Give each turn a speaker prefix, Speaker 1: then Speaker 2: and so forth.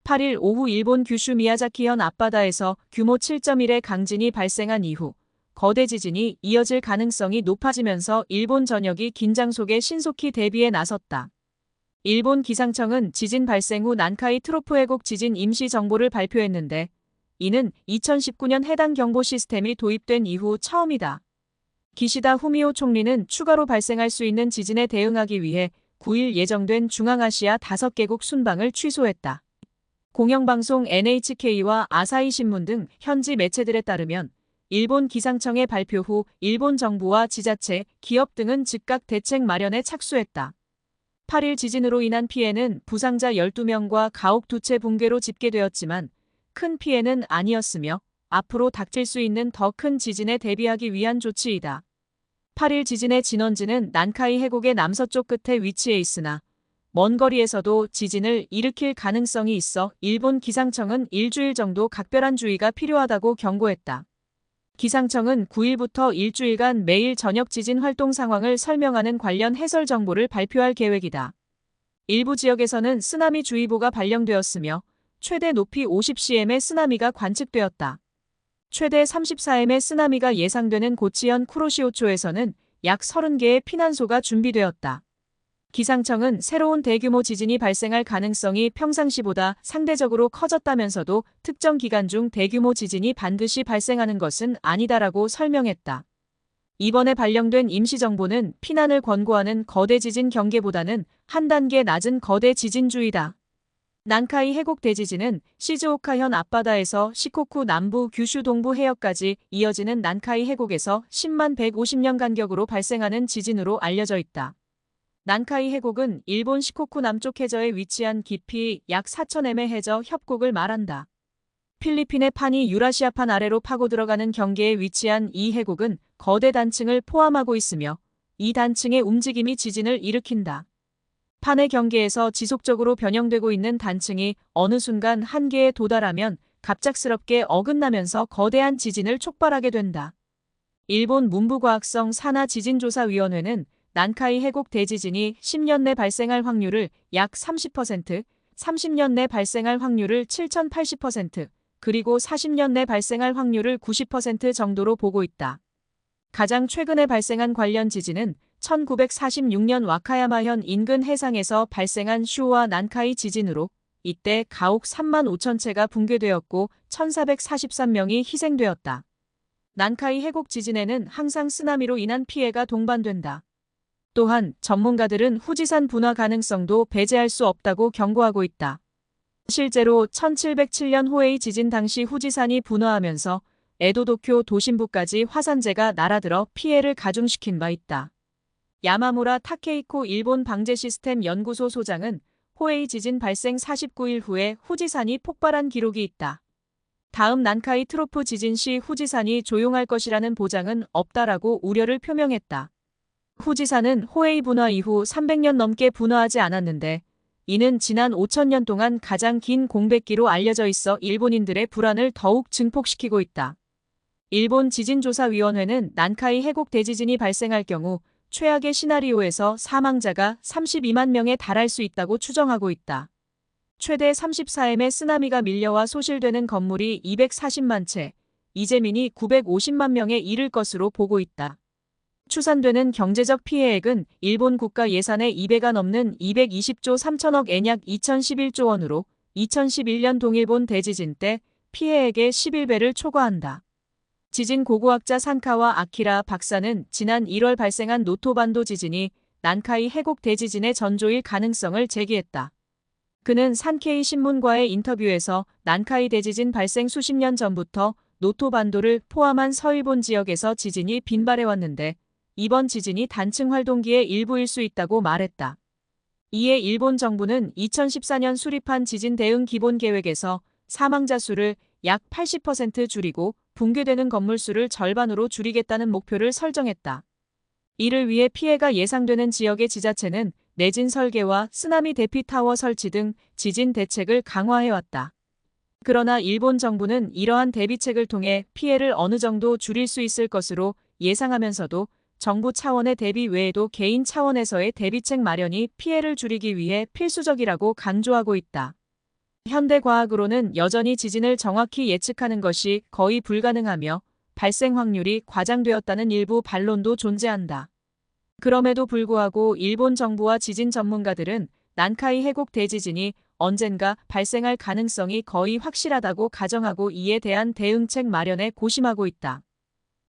Speaker 1: 8일 오후 일본 규슈 미야자키현 앞바다에서 규모 7.1의 강진이 발생한 이후 거대 지진이 이어질 가능성이 높아지면서 일본 전역이 긴장 속에 신속히 대비에 나섰다. 일본 기상청은 지진 발생 후 난카이 트로프 회곡 지진 임시 정보를 발표했는데 이는 2019년 해당 경보 시스템이 도입된 이후 처음이다. 기시다 후미오 총리는 추가로 발생할 수 있는 지진에 대응하기 위해 9일 예정된 중앙아시아 5개국 순방을 취소했다. 공영방송 NHK와 아사히 신문 등 현지 매체들에 따르면 일본 기상청의 발표 후 일본 정부와 지자체, 기업 등은 즉각 대책 마련에 착수했다. 8일 지진으로 인한 피해는 부상자 12명과 가옥 2채 붕괴로 집계되었지만 큰 피해는 아니었으며 앞으로 닥칠 수 있는 더 큰 지진에 대비하기 위한 조치이다. 8일 지진의 진원지는 난카이 해곡의 남서쪽 끝에 위치해 있으나 먼 거리에서도 지진을 일으킬 가능성이 있어 일본 기상청은 일주일 정도 각별한 주의가 필요하다고 경고했다. 기상청은 9일부터 일주일간 매일 저녁 지진 활동 상황을 설명하는 관련 해설 정보를 발표할 계획이다. 일부 지역에서는 쓰나미 주의보가 발령되었으며 최대 높이 50cm의 쓰나미가 관측되었다. 최대 34m의 쓰나미가 예상되는 고치현 쿠로시오초에서는 약 30개의 피난소가 준비되었다. 기상청은 새로운 대규모 지진이 발생할 가능성이 평상시보다 상대적으로 커졌다면서도 특정 기간 중 대규모 지진이 반드시 발생하는 것은 아니다라고 설명했다. 이번에 발령된 임시정보는 피난을 권고하는 거대 지진 경계보다는 한 단계 낮은 거대 지진주의다. 난카이 해곡 대지진은 시즈오카현 앞바다에서 시코쿠 남부 규슈 동부 해역까지 이어지는 난카이 해곡에서 10만 150년 간격으로 발생하는 지진으로 알려져 있다. 난카이 해곡은 일본 시코쿠 남쪽 해저에 위치한 깊이 약 4,000m의 해저 협곡을 말한다. 필리핀의 판이 유라시아판 아래로 파고 들어가는 경계에 위치한 이 해곡은 거대 단층을 포함하고 있으며 이 단층의 움직임이 지진을 일으킨다. 판의 경계에서 지속적으로 변형되고 있는 단층이 어느 순간 한계에 도달하면 갑작스럽게 어긋나면서 거대한 지진을 촉발하게 된다. 일본 문부과학성 산하지진조사위원회는 난카이 해곡 대지진이 10년 내 발생할 확률을 약 30%, 30년 내 발생할 확률을 7,080%, 그리고 40년 내 발생할 확률을 90% 정도로 보고 있다. 가장 최근에 발생한 관련 지진은 1946년 와카야마현 인근 해상에서 발생한 슈와 난카이 지진으로 이때 가옥 3만 5천 채가 붕괴되었고 1,443명이 희생되었다. 난카이 해곡 지진에는 항상 쓰나미로 인한 피해가 동반된다. 또한 전문가들은 후지산 분화 가능성도 배제할 수 없다고 경고하고 있다. 실제로 1707년 호에이 지진 당시 후지산이 분화하면서 에도도쿄 도심부까지 화산재가 날아들어 피해를 가중시킨 바 있다. 야마무라 타케이코 일본 방재시스템 연구소 소장은 호에이 지진 발생 49일 후에 후지산이 폭발한 기록이 있다. 다음 난카이 트로프 지진 시 후지산이 조용할 것이라는 보장은 없다라고 우려를 표명했다. 후지산은 호에이 분화 이후 300년 넘게 분화하지 않았는데 이는 지난 5,000년 동안 가장 긴 공백기로 알려져 있어 일본인들의 불안을 더욱 증폭시키고 있다. 일본 지진조사위원회는 난카이 해곡 대지진이 발생할 경우 최악의 시나리오에서 사망자가 32만 명에 달할 수 있다고 추정하고 있다. 최대 34m의 쓰나미가 밀려와 소실되는 건물이 240만 채, 이재민이 950만 명에 이를 것으로 보고 있다. 추산되는 경제적 피해액은 일본 국가 예산의 2배가 넘는 220조 3천억 엔 약 2011조 원으로 2011년 동일본 대지진 때 피해액의 11배를 초과한다. 지진 고고학자 산카와 아키라 박사는 지난 1월 발생한 노토반도 지진이 난카이 해곡 대지진의 전조일 가능성을 제기했다. 그는 산케이 신문과의 인터뷰에서 난카이 대지진 발생 수십 년 전부터 노토반도를 포함한 서일본 지역에서 지진이 빈발해왔는데 이번 지진이 단층 활동기의 일부일 수 있다고 말했다. 이에 일본 정부는 2014년 수립한 지진 대응 기본 계획에서 사망자 수를 약 80% 줄이고 붕괴되는 건물 수를 절반으로 줄이겠다는 목표를 설정했다. 이를 위해 피해가 예상되는 지역의 지자체는 내진 설계와 쓰나미 대피 타워 설치 등 지진 대책을 강화해왔다. 그러나 일본 정부는 이러한 대비책을 통해 피해를 어느 정도 줄일 수 있을 것으로 예상하면서도 정부 차원의 대비 외에도 개인 차원에서의 대비책 마련이 피해를 줄이기 위해 필수적이라고 강조하고 있다. 현대과학으로는 여전히 지진을 정확히 예측하는 것이 거의 불가능하며 발생 확률이 과장되었다는 일부 반론도 존재한다. 그럼에도 불구하고 일본 정부와 지진 전문가들은 난카이 해곡 대지진이 언젠가 발생할 가능성이 거의 확실하다고 가정하고 이에 대한 대응책 마련에 고심하고 있다.